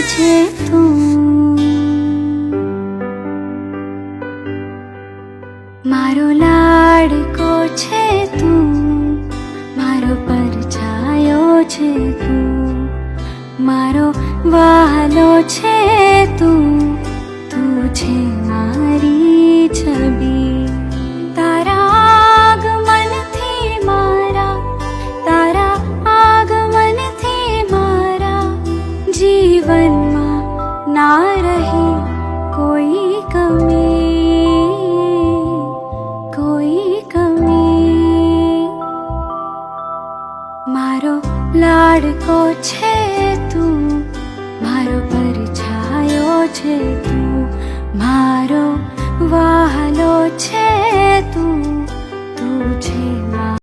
છે તું, મારો લાડકો છે તું, મારો પરછાયો છે તું, મારો વહાલો છે તું, તું છે મારી છબી. તારા આગમનથી મારા જીવનમાં ના રહી કોઈ કમી. મારો લાડકો છે તું, મારો પરછાયો છે તું, મારો વહાલો છે તું, તું છે